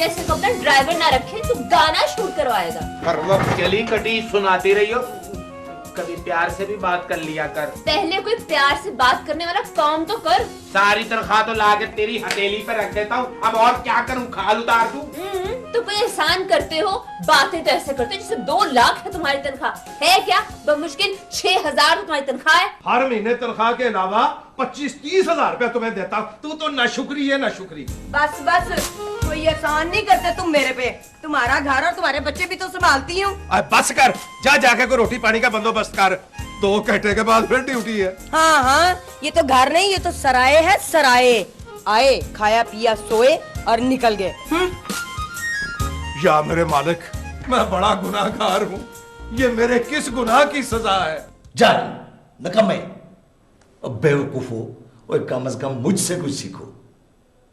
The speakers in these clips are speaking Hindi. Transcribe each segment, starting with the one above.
जैसे को अपना ड्राइवर ना रखे तो गाना शूट करवाएगा। हर वक्त चली कटी सुनाती रही हो, कभी प्यार से भी बात कर लिया कर। पहले कोई प्यार से बात करने वाला काम तो कर। सारी तनख्वाह तो लाके तेरी हथेली पे रख देता हूँ, अब और क्या करूँ, खाल उतार दूँ? तो कोई एहसान करते हो, बातें तो ऐसे करते हो जैसे 2 लाख है तुम्हारी तनख्वाह। है क्या बमुश्किल 6,000 तो तुम्हारी तनख्वाह है। हर महीने तनख्वाह के अलावा 25-30 हजार रुपया तुम्हें देता हूँ, तू तो ना शुक्री है ना शुक्री। बस बस, कोई एहसान नहीं करते तुम मेरे पे। तुम्हारा घर और तुम्हारे बच्चे भी तो संभालती हूँ। बस कर, जा जाके कोई रोटी पानी का बंदोबस्त कर, 2 घंटे के बाद फिर ड्यूटी है। हाँ हाँ, ये तो घर नहीं, ये तो सराय है, सराय। आए, खाया पिया, सोए और निकल गए। या मेरे मालिक, मैं बड़ा गुनाहगार हूँ, ये मेरे किस गुनाह की सजा है? जान नकम्मे, बेवकूफो, और कम से कम मुझसे कुछ सीखो।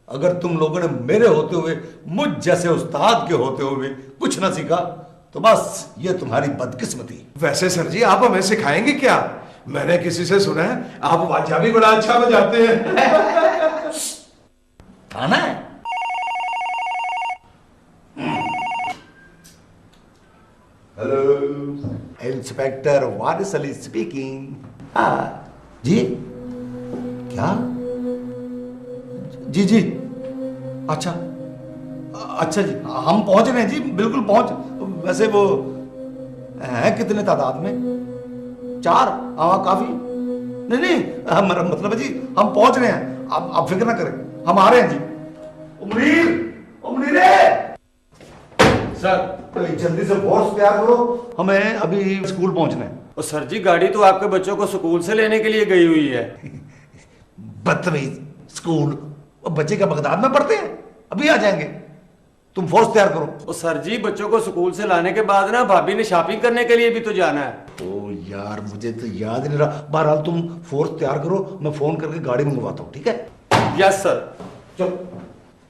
अगर तुम लोगों ने मेरे होते हुए, मुझ जैसे उस्ताद के होते हुए कुछ ना सीखा तो बस ये तुम्हारी बदकिस्मती। वैसे सर जी, आप हमें सिखाएंगे क्या? मैंने किसी से सुना है आप वाजा भी बड़ा अच्छा बजाते हैं। थाना है? हेलो, इंस्पेक्टर वारिस अली स्पीकिंग। हाँ जी, क्या? जी जी, अच्छा अच्छा जी, हम पहुंच रहे हैं जी, बिल्कुल पहुंच। वैसे वो है कितने तादाद में? 4? हाँ काफी। नहीं नहीं, मेरा मतलब है जी, हम पहुंच रहे हैं, आप फिक्र ना करें, हम आ रहे हैं जी। उमरीर सर, तो जल्दी से फोर्स तैयार करो, हमें अभी स्कूल पहुंचना है। और सर जी, गाड़ी तो आपके बच्चों को स्कूल से लेने के लिए गई हुई है। बदतमीज, स्कूल और बच्चे क्या बगदाद में पढ़ते हैं? अभी आ जाएंगे, तुम फोर्स तैयार करो। और सर जी, बच्चों को स्कूल से लाने के बाद ना भाभी ने शॉपिंग करने के लिए भी तो जाना है। ओ यार, मुझे तो याद ही नहीं रहा। बहरहाल तुम फोर्स तैयार करो, मैं फोन करके गाड़ी मंगवाता हूँ, ठीक है? Yes sir. चलो,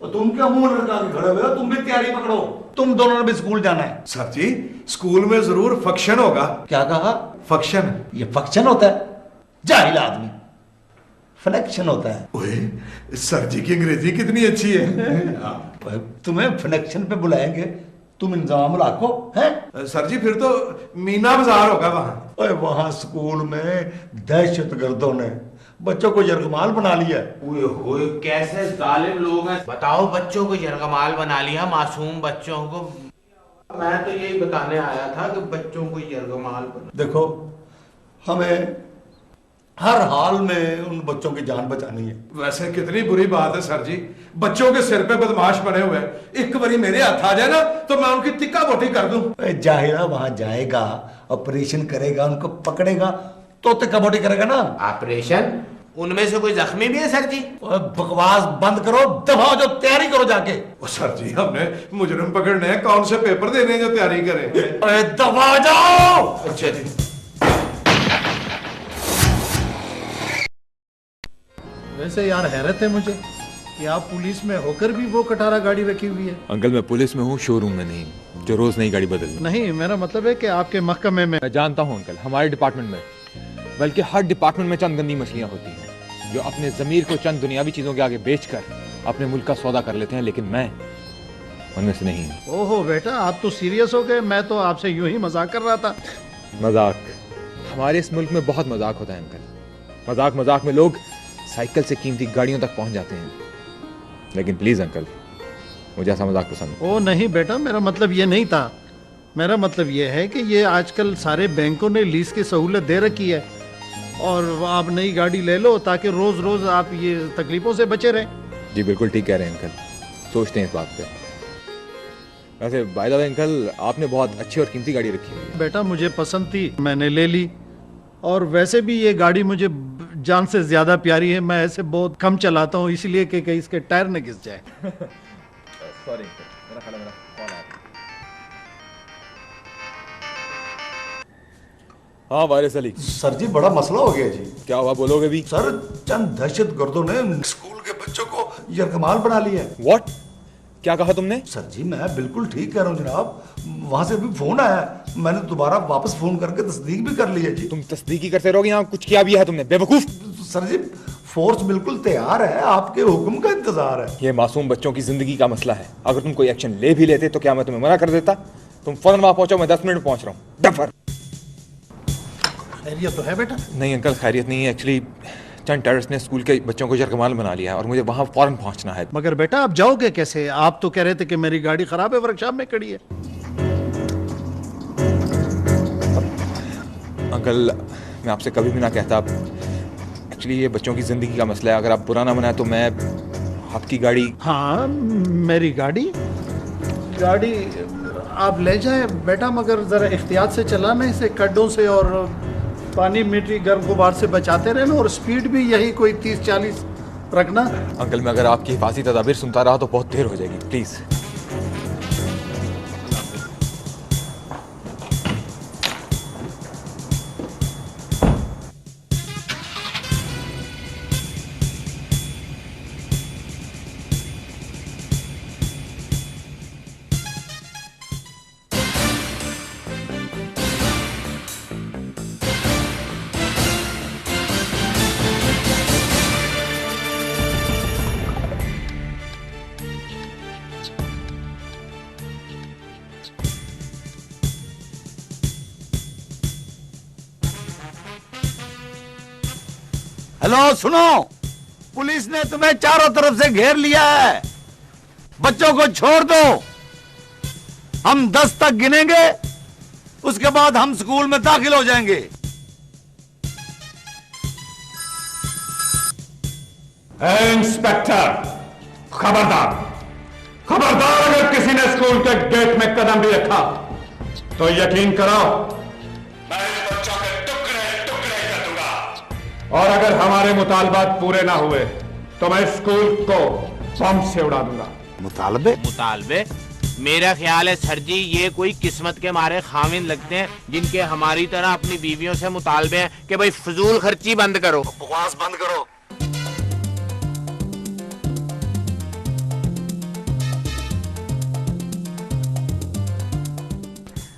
और तुम क्या मुंह लटका के खड़े हुए हो? तुम भी तैयारी पकड़ो, तुम दोनों ने भी स्कूल जाना है। सर जी, स्कूल में जरूर फंक्शन होगा। क्या कहा? फंक्शन? ये फंक्शन होता है? जाहिल आदमी, फनेक्शन होता है। ओए, सर जी की अंग्रेजी कितनी अच्छी है। तुम्हें फनेक्शन पे बुलाएंगे, तुम इंतजाम रखो हैं? सर जी, फिर तो मीना बाजार होगा वहां। ओए, वहां स्कूल में दहशतगर्दों ने बच्चों को यरगमाल बना लिया। ओए होए, कैसे जालिम लोग हैं। बताओ, बच्चों को यरगमाल बना लिया, मासूम बच्चों को। मैं तो यही बताने आया था कि बच्चों को यरगमाल बना। देखो, हमें हर हाल में उन बच्चों की जान बचानी है। वैसे कितनी बुरी बात है सर जी, बच्चों के सिर पे बदमाश बने हुए। एक बारी मेरे हाथ आ जाए ना तो मैं उनकी तिक्का बोटी कर दूं। जाहिरा वहां जाएगा, ऑपरेशन करेगा, उनको पकड़ेगा तो तिक्का बोटी करेगा ना। ऑपरेशन? उनमें से कोई जख्मी भी है सर जी? बकवास बंद करो, दबाओ, जो तैयारी करो जाके। सर जी, हमने मुजरिम पकड़ने हैं, कौन से पेपर देने हैं जो तैयारी करें? दबा जाओ। अच्छा जी। वैसे यार हैरत है मुझे कि आप पुलिस में होकर भी वो कटारा गाड़ी रखी हुई है। अंकल, मैं पुलिस में हूँ, शोरूम में नहीं, जो रोज नई गाड़ी बदल। नहीं, मेरा मतलब है कि आपके महकमे में। मैं जानता हूँ अंकल, हमारे डिपार्टमेंट में, बल्कि हर डिपार्टमेंट में चंद गंदी मछलियाँ होती हैं जो अपने जमीर को चंद दुनियावी चीजों के आगे बेचकर अपने मुल्क का सौदा कर लेते हैं, लेकिन मैं उनमें से नहीं हूँ। ओहो बेटा, आप तो सीरियस हो गए, मैं तो आपसे यूं ही मजाक कर रहा था। मजाक? हमारे इस मुल्क में बहुत मजाक होता है अंकल। मजाक मजाक में लोग साइकिल से कीमती गाड़ियों तक पहुंच जाते हैं, लेकिन प्लीज अंकल, मुझे ऐसा मजाक पसंद। ओ नहीं बेटा, मेरा मतलब ये नहीं था। मेरा मतलब ये है कि ये आजकल सारे बैंकों ने लीज की सहूलत दे रखी है, और आप नई गाड़ी ले लो ताकि रोज रोज आप ये तकलीफों से बचे रहें। जी बिल्कुल ठीक कह रहे हैं अंकल, सोचते हैं इस बात पे। वैसे बाय द वे अंकल, आपने बहुत अच्छी और कीमती गाड़ी रखी हुई है। बेटा मुझे पसंद थी, मैंने ले ली, और वैसे भी ये गाड़ी मुझे जान से ज्यादा प्यारी है। मैं ऐसे बहुत कम चलाता हूँ, इसलिए कि कहीं इसके टायर न घिस जाए। सॉरी अंकल, मेरा ख्याल है मेरा कॉल आया। हाँ वारिस अली। सर जी, बड़ा मसला हो गया जी। क्या हुआ, बोलोगे भी? सर, चंद दहशतगर्दों ने स्कूल के बच्चों को यरगमाल बना लिया है। व्हाट? क्या कहा तुमने? सर जी, मैं बिल्कुल ठीक कह रहा हूँ जनाब, वहां से भी फोन आया, मैंने दोबारा वापस फोन करके तस्दीक भी कर ली है जी। तुम तस्दीक ही करते रहोगे, यहाँ कुछ किया भी है तुमने, बेवकूफ। सर जी, फोर्स बिल्कुल तैयार है, आपके हुक्म का इंतजार है। ये मासूम बच्चों की जिंदगी का मसला है। अगर तुम कोई एक्शन ले भी लेते तो क्या मैं तुम्हें मना कर देता? तुम फौरन वहां पहुंचो, मैं 10 मिनट में पहुंच रहा हूँ। डफर। खैरियत तो है बेटा? नहीं अंकल, खैरियत नहीं है। एक्चुअली चंद टेररिस्ट ने स्कूल के बच्चों को यरगमाल बना लिया है और मुझे वहां फौरन पहुंचना है। मगर बेटा आप जाओगे कैसे? आप तो कह रहे थे कि मेरी गाड़ी खराब है, वर्कशॉप में खड़ी है। अंकल मैं आपसे कभी भी ना कहता, एक्चुअली ये बच्चों की जिंदगी का मसला है। अगर आप बुरा ना मनाए तो मैं आपकी गाड़ी। हाँ मेरी गाड़ी आप ले जाए बेटा, मगर जरा एहतियात से चलाना इसे, खड्डों से और पानी मिट्टी गर्म गुबार से बचाते रहना, और स्पीड भी यही कोई 30-40 रखना। अंकल मैं अगर आपकी हिफाजती तदाबीर सुनता रहा तो बहुत देर हो जाएगी, प्लीज। हेलो सुनो, पुलिस ने तुम्हें चारों तरफ से घेर लिया है। बच्चों को छोड़ दो, हम 10 तक गिनेंगे, उसके बाद हम स्कूल में दाखिल हो जाएंगे। इंस्पेक्टर खबरदार, खबरदार, अगर किसी ने स्कूल के गेट में कदम भी रखा तो यकीन करो मैं इन बच्चों के टुकड़े टुकड़े कर दूंगा, और अगर हमारे मुतालबात पूरे ना हुए तो मैं स्कूल को बम से उड़ा दूंगा। मुतालबे? मेरा ख्याल है सर जी ये कोई किस्मत के मारे खामिन लगते हैं जिनके हमारी तरह अपनी बीवियों से मुतालबे हैं कि भाई फजूल खर्ची बंद करो। बकवास बंद करो।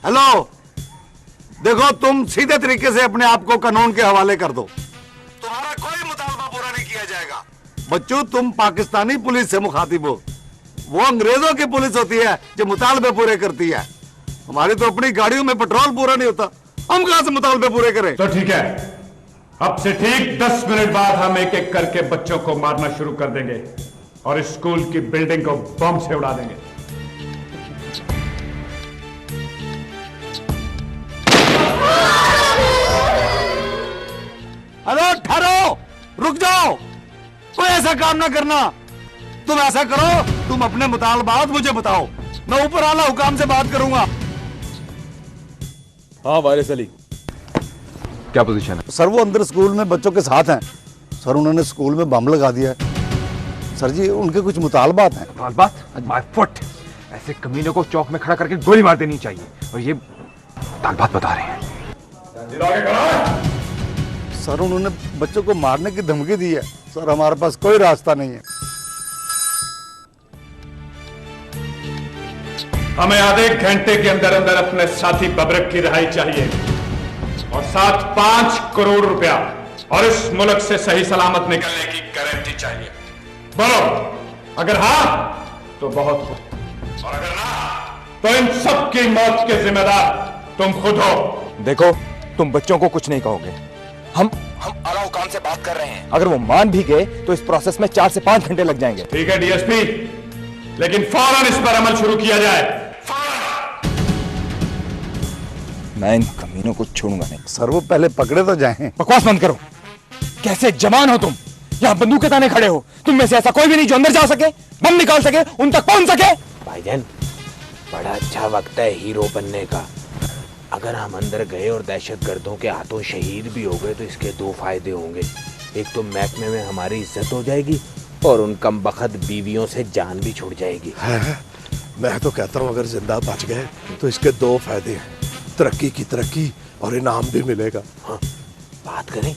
हेलो देखो, तुम सीधे तरीके से अपने आप को कानून के हवाले कर दो, तुम्हारा कोई मुतालबा पूरा नहीं किया जाएगा। बच्चों तुम पाकिस्तानी पुलिस से मुखातिब हो, वो अंग्रेजों की पुलिस होती है जो मुतालबे पूरे करती है। हमारी तो अपनी गाड़ियों में पेट्रोल पूरा नहीं होता, हम कहां से मुतालबे पूरे करें? तो ठीक है, अब से ठीक 10 मिनट बाद हम एक एक करके बच्चों को मारना शुरू कर देंगे और स्कूल की बिल्डिंग को बम से उड़ा देंगे। हेलो ठहरो, रुक जाओ, कोई ऐसा काम ना करना। तुम ऐसा करो, तुम अपने मुतालबात मुझे बताओ, मैं ऊपर आला हुकाम से बात करूंगा। हाँ वारिस अली, क्या पोजीशन है? सर वो अंदर स्कूल में बच्चों के साथ हैं। सर उन्होंने स्कूल में बम लगा दिया है। सर जी उनके कुछ मुतालबात हैं। मुतालबात? माय फुट, ऐसे कमीनों को चौक में खड़ा करके गोली मार देनी चाहिए, और ये मुतालबात बता रहे हैं। सर उन्होंने बच्चों को मारने की धमकी दी है। सर हमारे पास कोई रास्ता नहीं है। हमें आधे घंटे के अंदर अंदर अपने साथी बबरक की रिहाई चाहिए और साथ 5 करोड़ रुपया और इस मुल्क से सही सलामत निकलने की गारंटी चाहिए। बोलो, अगर हाँ तो बहुत हो, और अगर ना तो इन सब की मौत के जिम्मेदार तुम खुद हो। देखो तुम बच्चों को कुछ नहीं कहोगे, हम आला हुकाम से बात कर रहे हैं। अगर वो मान भी गए तो इस प्रोसेस में 4 से 5 घंटे लग जाएंगे। ठीक है डीएसपी, लेकिन फौरन इस पर अमल शुरू किया जाए। मैं इन कमीनों को छोड़ूंगा नहीं। सर वो पहले पकड़े तो जाएं। बकवास बंद करो, कैसे जवान हो तुम, यहाँ बंदूक के ताने खड़े हो। तुम में से ऐसा कोई भी नहीं जो अंदर जा सके, बम निकाल सके, उन तक पहुंच सके। भाईजान बड़ा अच्छा वक्त है हीरो बनने का। अगर हम अंदर गए और दहशतगर्दों के हाथों शहीद भी हो गए तो इसके 2 फायदे होंगे। एक तो महकमे में हमारी इज्जत हो जाएगी और उन कम बखत बीवियों से जान भी छूट जाएगी। मैं तो कहता हूँ अगर जिंदा बच गए तो इसके 2 फायदे हैं, तरक्की की तरक्की और इनाम भी मिलेगा। हाँ, बात करें?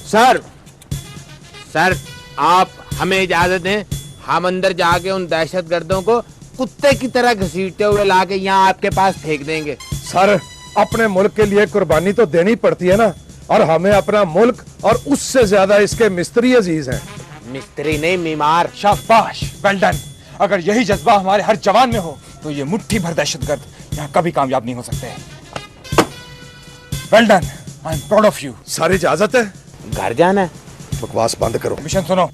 सर आप हमें इजाजत दें, हम अंदर जाके उन दहशतगर्दों को कुत्ते की तरह घसीटते हुए लाके यहाँ आपके पास फेंक देंगे। सर अपने मुल्क के लिए कुर्बानी तो देनी पड़ती है ना, और हमें अपना मुल्क और उससे ज्यादा इसके मिस्त्री अजीज हैं। मिस्त्री नहीं, मीमार। शाबाश, वेल डन। अगर यही जज्बा हमारे हर जवान में हो तो ये मुट्ठी भर दहशतगर्द यहाँ कभी कामयाब नहीं हो सकते। Well done, I am proud of you. सारी इजाजत है? घर जाना है। बकवास बंद करो। मिशन सुनो।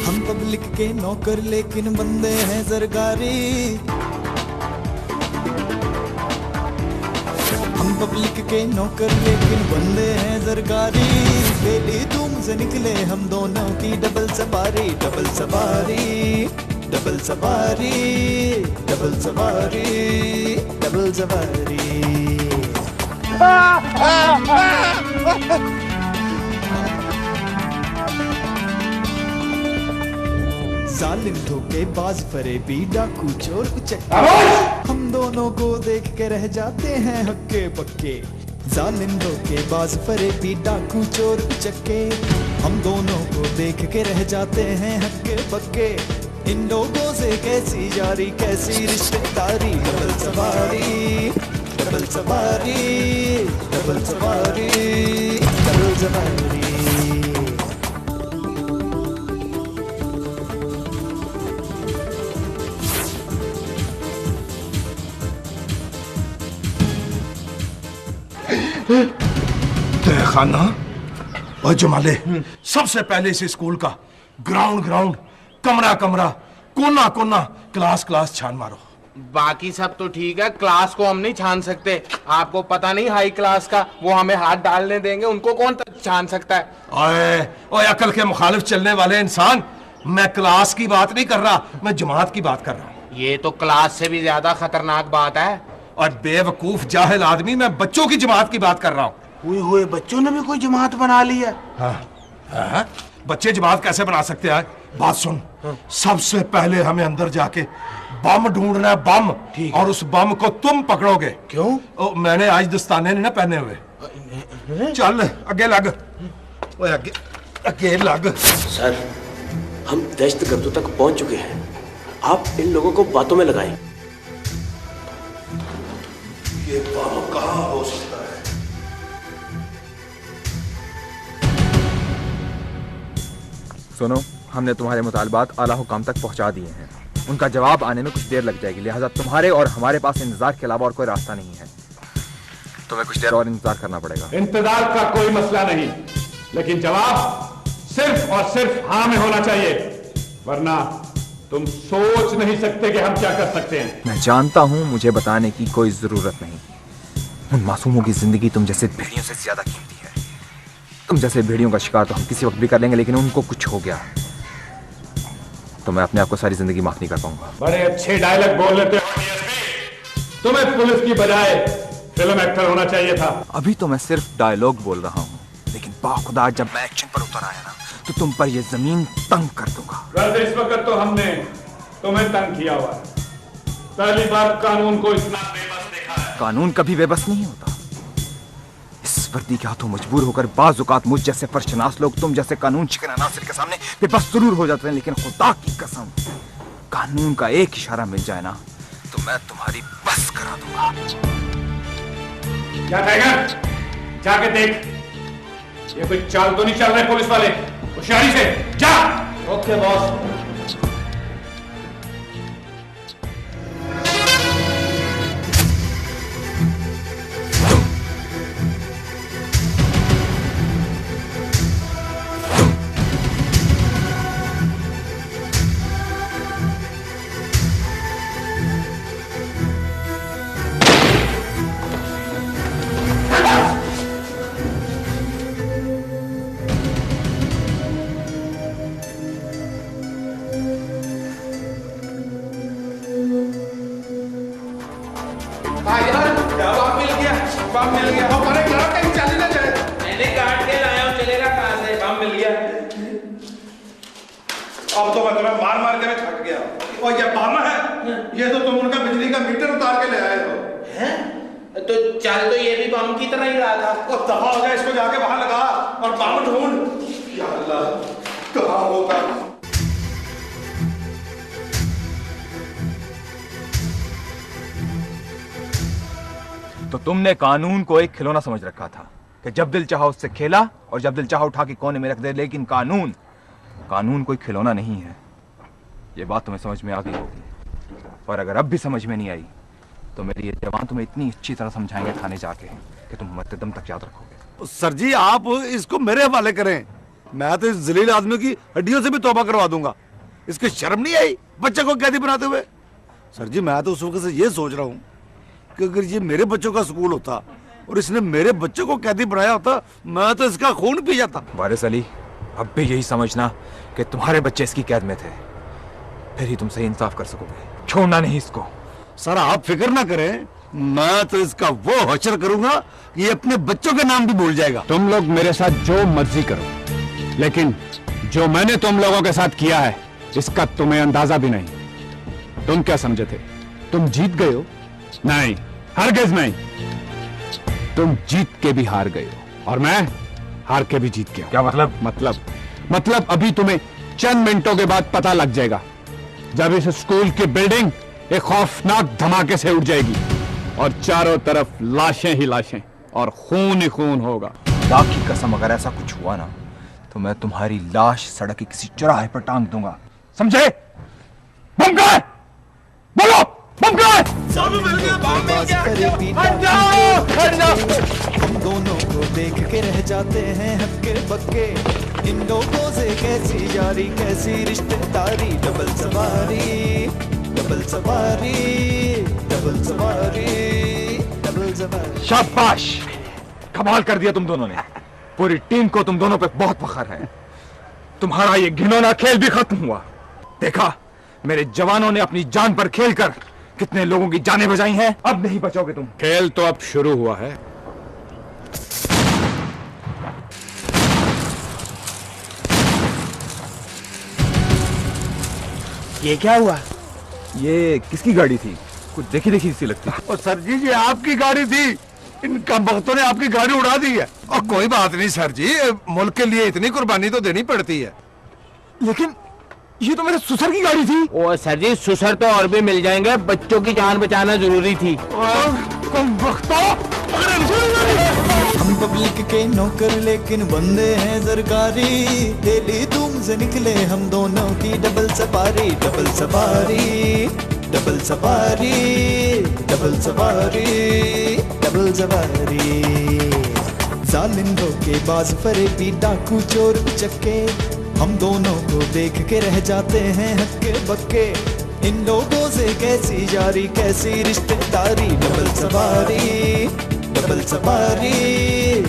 हम पब्लिक के नौकर लेकिन बंदे हैं सरकारी। हम पब्लिक के नौकर लेकिन बंदे हैं सरकारी। बेली धूम से निकले हम दोनों की डबल सवारी, डबल सवारी, डबल सवारी, डबल सवारी, डबल सवारी। जालिम धोखेबाज फरेबी डाकू चोर उचक्के, हम दोनों को देख के रह जाते हैं हक्के पक्के। जालिम धोखेबाज फरेबी डाकू चोर उचक्के, हम दोनों को देख के रह जाते हैं हक्के पक्के। इन लोगों से कैसी यारी कैसी रिश्तेदारी। डबल सवारी, डबल सवारी, डबल सवारी, डबल सवारी। देखा ना और जमाले, सबसे पहले इस स्कूल का ग्राउंड ग्राउंड, कमरा कमरा, कोना कोना, क्लास क्लास छान मारो। बाकी सब तो ठीक है, क्लास को हम नहीं छान सकते। आपको पता नहीं हाई क्लास का, वो हमें हाथ डालने देंगे, उनको कौन छान सकता है? ओए ओए, अकल के मुखालिफ चलने वाले इंसान, मैं क्लास की बात नहीं कर रहा, मैं जमात की बात कर रहा हूँ। ये तो क्लास से भी ज्यादा खतरनाक बात है। और बेवकूफ जाहिल आदमी, मैं बच्चों की जमात की बात कर रहा हूँ। हुए बच्चों ने भी कोई जमात बना ली है? हाँ, बच्चे जमात कैसे बना सकते हैं? बात सुन, सबसे पहले हमें अंदर जाके बम ढूंढना है, बम। और उस बम को तुम पकड़ोगे। क्यों? मैंने आज दस्ताने नहीं ना पहने हुए। चल आगे लग, ओए आगे आगे लग। सर, हम दहशतगर्दों तक पहुंच चुके हैं, आप इन लोगों को बातों में लगाएं। ये बम कहाँ हो सकता है? सुनो, हमने तुम्हारे मुतालबात आला हुकाम तक पहुंचा दिए हैं। उनका जवाब आने में कुछ देर लग जाएगी, लिहाजा तुम्हारे और हमारे पास इंतजार के अलावा और कोई रास्ता नहीं है। तुम्हें कुछ देर और इंतजार करना पड़ेगा। इंतजार का कोई मसला नहीं, लेकिन जवाब सिर्फ और सिर्फ हाँ में होना चाहिए, वरना तुम सोच नहीं सकते कि हम क्या कर सकते हैं। मैं जानता हूं मुझे बताने की कोई जरूरत नहीं। उन मासूमों की जिंदगी तुम जैसे भेड़ियों से ज्यादा कीमती है। तुम जैसे भेड़ियों का शिकार तो हम किसी वक्त भी कर लेंगे, लेकिन उनको कुछ हो गया तो मैं अपने आप को सारी जिंदगी माफ नहीं कर पाऊंगा। बड़े अच्छे डायलॉग बोल लेते हो डीएसपी, तुम्हें पुलिस की बजाय फिल्म एक्टर होना चाहिए था। अभी तो मैं सिर्फ डायलॉग बोल रहा हूँ, लेकिन बाखुदा जब मैं एक्शन पर उतर आया ना तो तुम पर ये जमीन तंग कर दूंगा। वैसे इस वक्त तो हमने तुम्हें तंग किया हुआ है। पहली बार कानून को इतना बेबस देखा है। कानून कभी बेबस नहीं होता। इस वर्दी के हाथों मजबूर होकर बाज़ औक़ात मुझ जैसे फर्शनास लोग तुम जैसे कानून शिकन अनासिर के सामने बेबस जरूर हो जाते हैं, लेकिन खुदा की कसम, कानून का एक इशारा मिल जाए ना तो मैं तुम्हारी बस करा दूंगा। क्या टाइगर, जाके देख, ये कोई चाल तो नहीं चल रहे पुलिस वाले। होशियारी से जा। Okay boss. अब तो मैं तुम्हें मार मार के थक गया। और ये बम है, ये तो तुम उनका बिजली का मीटर उतार के ले आए हो। हैं? तो चल तो ये भी बम की तरह ही रहा था। और दफा हो गया, इसको जाके बाहर लगा और बम ढूंढ। या अल्लाह। कहाँ होगा? तो तुमने कानून को एक खिलौना समझ रखा था कि जब दिल चाहा उससे खेला और जब दिल चाहा उठा के कोने में रख दे, लेकिन कानून कोई खिलौना नहीं है। ये बात तुम्हें समझ में आ गई होगी, और अगर अब भी समझ में नहीं आई तो मेरे ये जवान तुम्हें इतनी अच्छी तरह समझाएंगे थाने जाके कि तुम मरते दम तक याद रखोगे। सर जी आप इसको मेरे हवाले करें, मैं तो इस जलील आदमी की हड्डियों से भी तौबा करवा दूंगा। इसकी शर्म नहीं आई बच्चे को कैदी बनाते हुए? सर जी मैं तो उस वक्त से ये सोच रहा हूँ कि अगर ये मेरे बच्चों का स्कूल होता और इसने मेरे बच्चे को कैदी बनाया होता, मैं तो इसका खून पी जाता। वारिस अली, अब भी यही समझना कि तुम्हारे बच्चे इसकी कैद में थे, फिर ही तुम सही इंसाफ कर सकोगे। छोड़ना नहीं इसको। सर आप फिक्र ना करें, मैं तो इसका वो हशर करूंगा कि ये अपने बच्चों के नाम भी भूल जाएगा। तुम लोग मेरे साथ जो मर्जी करो, लेकिन जो मैंने तुम लोगों के साथ किया है इसका तुम्हें अंदाजा भी नहीं। तुम क्या समझे थे तुम जीत गए हो? नहीं, हरगिज नहीं। तुम जीत के भी हार गए हो और मैं हार के भी जीत गया। क्या मतलब? मतलब अभी तुम्हें चंद मिनटों के बाद पता लग जाएगा, जब इस स्कूल की बिल्डिंग एक खौफनाक धमाके से उड़ जाएगी और चारों तरफ लाशें ही लाशें और खून ही खून होगा। खुदा की कसम, अगर ऐसा कुछ हुआ ना तो मैं तुम्हारी लाश सड़क के किसी चौराहे पर टांग दूंगा, समझे? बम कहाँ है? बोलो, बम कहाँ है? हम दोनों को देख के रह जाते हैं हक्के बक्के। इन लोगों से कैसी यारी, कैसी रिश्तेदारी। डबल सवारी, डबल सवारी, डबल सवारी, डबल सवारी। शाबाश, कमाल कर दिया तुम दोनों ने। पूरी टीम को तुम दोनों पे बहुत फख्र है। तुम्हारा ये घिनौना खेल भी खत्म हुआ। देखा, मेरे जवानों ने अपनी जान पर खेलकर कितने लोगों की जानें बचाई हैं। अब नहीं बचोगे तुम। खेल तो अब शुरू हुआ है। ये क्या हुआ? ये किसकी गाड़ी थी? कुछ देखी देखी सी लगती। और सर जी ये आपकी गाड़ी थी, इन कमबख्तों ने आपकी गाड़ी उड़ा दी है। और कोई बात नहीं सर जी, मुल्क के लिए इतनी कुर्बानी तो देनी पड़ती है। लेकिन ये तो मेरे ससुर की गाड़ी थी। ओ सर जी, ससुर तो और भी मिल जाएंगे, बच्चों की जान बचाना जरूरी थी। हम पब्लिक के नौकर लेकिन बंदे हैं सरकारी। डेली धूम से निकले हम दोनों की डबल सवारी। डबल सवारी, डबल सवारी, डबल सवारी, डबल सवारी। जालिम धोखेबाज फरेबी डाकू चोर उचक्के, हम दोनों को देख के रह जाते हैं हक्के बक्के। इन लोगों से कैसी यारी, कैसी रिश्तेदारी। डबल सवारी, डबल सवारी,